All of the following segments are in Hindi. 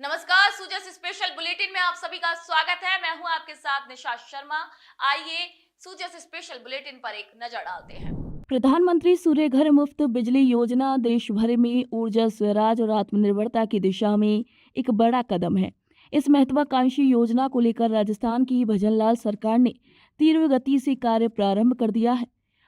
नमस्कार, सूजस स्पेशल बुलेटिन में आप सभी का स्वागत है। मैं हूं आपके साथ निशा शर्मा। आइए सूजस स्पेशल बुलेटिन पर एक नजर डालते हैं। प्रधानमंत्री सूर्य घर मुफ्त बिजली योजना देश भर में ऊर्जा स्वराज और आत्मनिर्भरता की दिशा में एक बड़ा कदम है। इस महत्वाकांक्षी योजना को लेकर राजस्थान की भजनलाल सरकार ने तीव्र गति से कार्य प्रारंभ कर दिया है।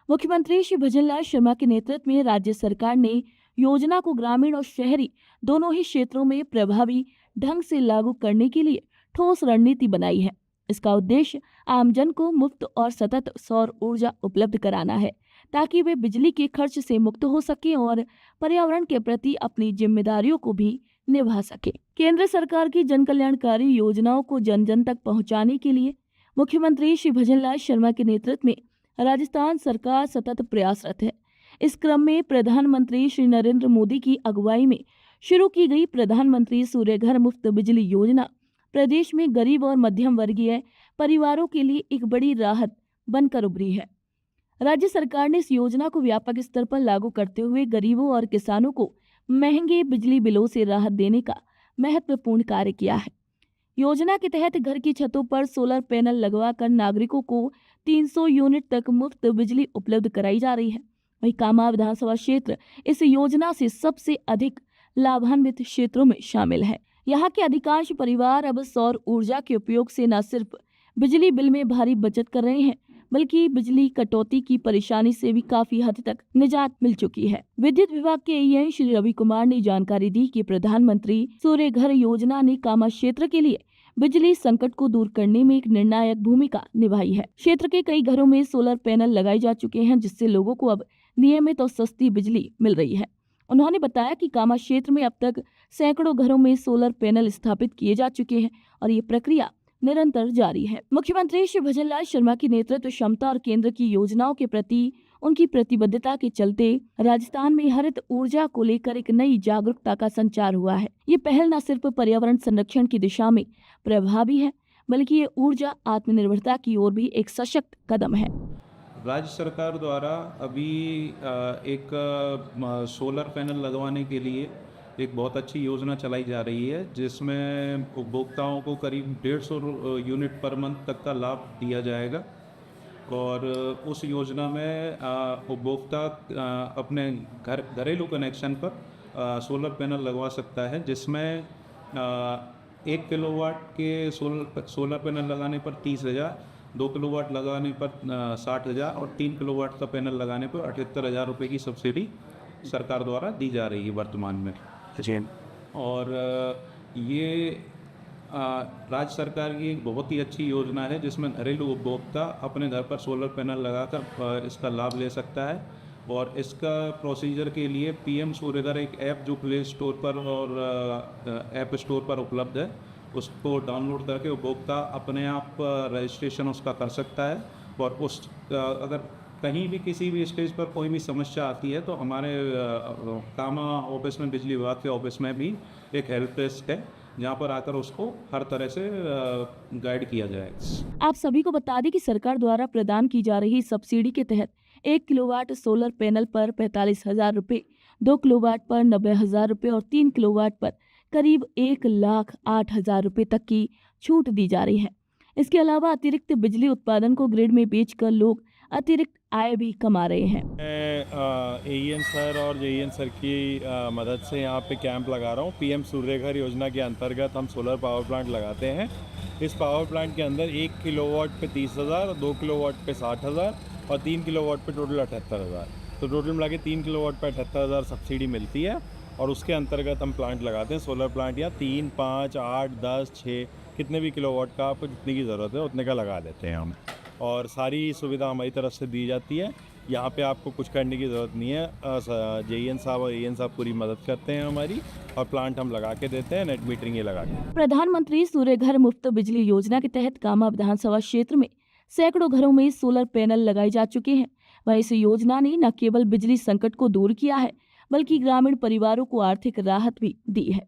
मुख्यमंत्री श्री भजनलाल शर्मा के नेतृत्व में राज्य सरकार ने योजना को ग्रामीण और शहरी दोनों ही क्षेत्रों में प्रभावी ढंग से लागू करने के लिए ठोस रणनीति बनाई है। इसका उद्देश्य आमजन को मुफ्त और सतत सौर ऊर्जा उपलब्ध कराना है, ताकि वे बिजली के खर्च से मुक्त हो सके और पर्यावरण के प्रति अपनी जिम्मेदारियों को भी निभा सके। केंद्र सरकार की जन कल्याणकारी योजनाओं को जन जन तक पहुंचाने के लिए मुख्यमंत्री श्री भजनलाल शर्मा के नेतृत्व में राजस्थान सरकार सतत प्रयासरत है। इस क्रम में प्रधानमंत्री श्री नरेंद्र मोदी की अगुवाई में शुरू की गई प्रधानमंत्री सूर्य घर मुफ्त बिजली योजना प्रदेश में गरीब और मध्यम वर्गीय परिवारों के लिए एक बड़ी राहत बनकर उभरी है। राज्य सरकार ने इस योजना को व्यापक स्तर पर लागू करते हुए गरीबों और किसानों को महंगे बिजली बिलों से राहत देने का महत्वपूर्ण कार्य किया है। योजना के तहत घर की छतों पर सोलर पैनल लगवाकर नागरिकों को 300 यूनिट तक मुफ्त बिजली उपलब्ध कराई जा रही है। वहीं कामां विधानसभा क्षेत्र इस योजना से सबसे अधिक लाभान्वित क्षेत्रों में शामिल है। यहाँ के अधिकांश परिवार अब सौर ऊर्जा के उपयोग से न सिर्फ बिजली बिल में भारी बचत कर रहे हैं, बल्कि बिजली कटौती की परेशानी से भी काफी हद तक निजात मिल चुकी है। विद्युत विभाग के एईएन श्री रवि कुमार ने जानकारी दी कि प्रधानमंत्री सूर्य घर योजना ने कामा क्षेत्र के लिए बिजली संकट को दूर करने में एक निर्णायक भूमिका निभाई है। क्षेत्र के कई घरों में सोलर पैनल लगाए जा चुके हैं, जिससे लोगों को अब नियमित और सस्ती बिजली मिल रही है। उन्होंने बताया कि कामा क्षेत्र में अब तक सैकड़ों घरों में सोलर पैनल स्थापित किए जा चुके हैं और ये प्रक्रिया निरंतर जारी है। मुख्यमंत्री श्री भजनलाल शर्मा की नेतृत्व क्षमता और केंद्र की योजनाओं के प्रति उनकी प्रतिबद्धता के चलते राजस्थान में हरित ऊर्जा को लेकर एक नई जागरूकता का संचार हुआ है। ये पहल न सिर्फ पर्यावरण संरक्षण की दिशा में प्रभावी है, बल्कि ये ऊर्जा आत्मनिर्भरता की ओर भी एक सशक्त कदम है। राज्य सरकार द्वारा अभी एक सोलर पैनल लगवाने के लिए एक बहुत अच्छी योजना चलाई जा रही है, जिसमें उपभोक्ताओं को करीब 150 यूनिट पर मंथ तक का लाभ दिया जाएगा। और उस योजना में उपभोक्ता अपने घरेलू कनेक्शन पर सोलर पैनल लगवा सकता है, जिसमें 1 किलोवाट के सोलर पैनल लगाने पर 30,000, 2 किलोवाट लगाने पर 60,000 और 3 किलोवाट का पैनल लगाने पर 78,000 रुपये की सब्सिडी सरकार द्वारा दी जा रही है वर्तमान में। जी। और ये राज्य सरकार की एक बहुत ही अच्छी योजना है, जिसमें घरेलू उपभोक्ता अपने घर पर सोलर पैनल लगाकर इसका लाभ ले सकता है। और इसका प्रोसीजर के लिए पीएम सूर्यघर एक ऐप जो प्ले स्टोर पर और ऐप स्टोर पर उपलब्ध है, उसको डाउनलोड करके उपभोक्ता अपने आप रजिस्ट्रेशन उसका कर सकता है। और अगर कहीं भी किसी भी स्टेज पर कोई भी समस्या आती है तो हमारे कामा ऑफिस में, बिजली विभाग के ऑफिस में भी एक हेल्प डेस्क है, जहाँ पर आकर उसको हर तरह से गाइड किया जाएगा। आप सभी को बता दें कि सरकार द्वारा प्रदान की जा रही सब्सिडी के तहत 1 किलोवाट सोलर पैनल पर 45,000 रुपये, 2 किलोवाट पर 90,000 रुपये और 3 किलोवाट पर करीब 1,08,000 रुपये तक की छूट दी जा रही है। इसके अलावा अतिरिक्त बिजली उत्पादन को ग्रिड में बेचकर लोग अतिरिक्त आय भी कमा रहे हैं। मैं एईएन सर और जेईएन सर की मदद से यहाँ पे कैंप लगा रहा हूँ। पीएम सूर्य घर योजना के अंतर्गत हम सोलर पावर प्लांट लगाते हैं। इस पावर प्लांट के अंदर 1 किलोवाट पे 30,000, 2 किलोवाट पे 60,000 और 3 किलोवाट पे टोटल 78,000। तो टोटल मिला के 3 किलोवाट पे 78,000 सब्सिडी मिलती है। और उसके अंतर्गत हम प्लांट लगाते हैं, सोलर प्लांट या 3, 5, 8, 10, 6 कितने भी किलोवाट का आपको जितने की ज़रूरत है उतने का लगा देते हैं हम। और सारी सुविधा हमारी तरफ से दी जाती है। यहाँ पे आपको कुछ करने की ज़रूरत नहीं है। जेईएन साहब और एईएन साहब पूरी मदद करते हैं हमारी, और प्लांट हम लगा के देते हैं, नेट मीटरिंग ये लगा के। प्रधानमंत्री सूर्य घर मुफ्त बिजली योजना के तहत कामा विधानसभा क्षेत्र में सैकड़ों घरों में सोलर पैनल लगाए जा चुके हैं। वहीं इस योजना ने न केवल बिजली संकट को दूर किया है, बल्कि ग्रामीण परिवारों को आर्थिक राहत भी दी है।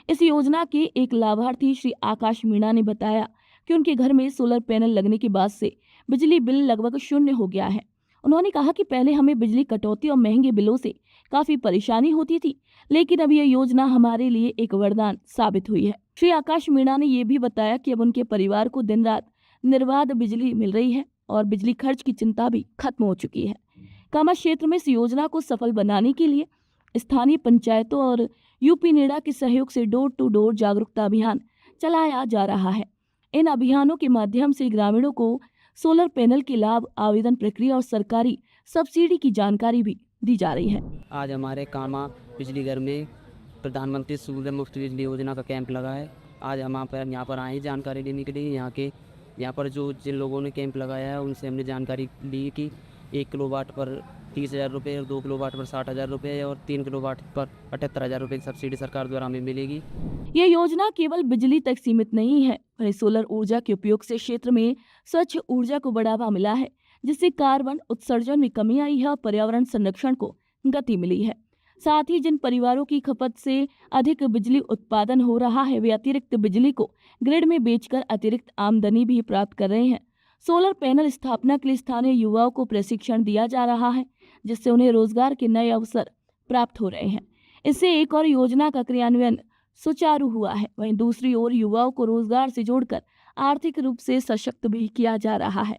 इस योजना के एक लाभार्थी श्री आकाश मीणा ने बताया कि उनके घर में सोलर पैनल लगने के बाद से बिजली बिल लगभग शून्य हो गया है उन्होंने कहा कि पहले हमें बिजली कटौती और महंगे बिलों से काफी परेशानी होती थी, लेकिन अब यह योजना हमारे लिए एक वरदान साबित हुई है। श्री आकाश मीणा ने यह भी बताया कि अब उनके परिवार को दिन रात निर्बाध बिजली मिल रही है और बिजली खर्च की चिंता भी खत्म हो चुकी है। कामा क्षेत्र में इस योजना को सफल बनाने के लिए स्थानीय पंचायतों और यूपी नेडा के सहयोग से डोर टू डोर जागरूकता अभियान चलाया जा रहा है। इन अभियानों के माध्यम से ग्रामीणों को सोलर पैनल के लाभ, आवेदन प्रक्रिया और सरकारी सब्सिडी की जानकारी भी दी जा रही है। आज हमारे कामा बिजली घर में प्रधानमंत्री सूर्य मुफ्त बिजली योजना का कैंप लगा है। आज हम यहाँ पर आए जानकारी लेने के लिए। यहाँ पर जिन लोगों ने कैंप लगाया है उनसे हमने जानकारी ली कि 1 किलोवाट पर 30,000 रुपये और 2 किलोवाट पर 60,000 रुपये और 3 किलोवाट पर 78,000 रुपये की सब्सिडी सरकार द्वारा हमें मिलेगी। ये योजना केवल बिजली तक सीमित नहीं है, वहीं सोलर ऊर्जा के उपयोग से क्षेत्र में स्वच्छ ऊर्जा को बढ़ावा मिला है, जिससे कार्बन उत्सर्जन में कमी आई है और पर्यावरण संरक्षण को गति मिली है। साथ ही जिन परिवारों की खपत से अधिक बिजली उत्पादन हो रहा है, वे अतिरिक्त बिजली को ग्रिड में बेचकर अतिरिक्त आमदनी भी प्राप्त कर रहे हैं। सोलर पैनल स्थापना के लिए स्थानीय युवाओं को प्रशिक्षण दिया जा रहा है, जिससे उन्हें रोजगार के नए अवसर प्राप्त हो रहे हैं। इससे एक और योजना का क्रियान्वयन सुचारू हुआ है, वहीं दूसरी ओर युवाओं को रोजगार से जोड़कर आर्थिक रूप से सशक्त भी किया जा रहा है।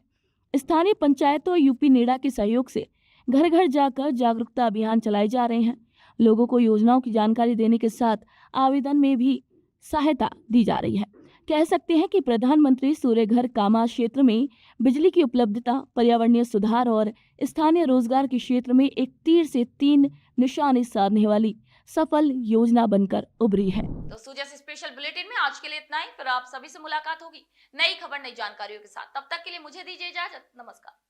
स्थानीय पंचायतों और यूपी नेडा के सहयोग से घर घर जाकर जागरूकता अभियान चलाए जा रहे हैं। लोगों को योजनाओं की जानकारी देने के साथ आवेदन में भी सहायता दी जा रही है। कह सकते हैं कि प्रधानमंत्री सूर्य घर कामा क्षेत्र में बिजली की उपलब्धता, पर्यावरणीय सुधार और स्थानीय रोजगार के क्षेत्र में एक तीर से 3 निशाने साधने वाली सफल योजना बनकर उभरी है। तो सूजस स्पेशल बुलेटिन में आज के लिए इतना ही। फिर आप सभी से मुलाकात होगी नई खबर, नई जानकारियों के साथ। तब तक के लिए मुझे दीजिए इजाजत। नमस्कार।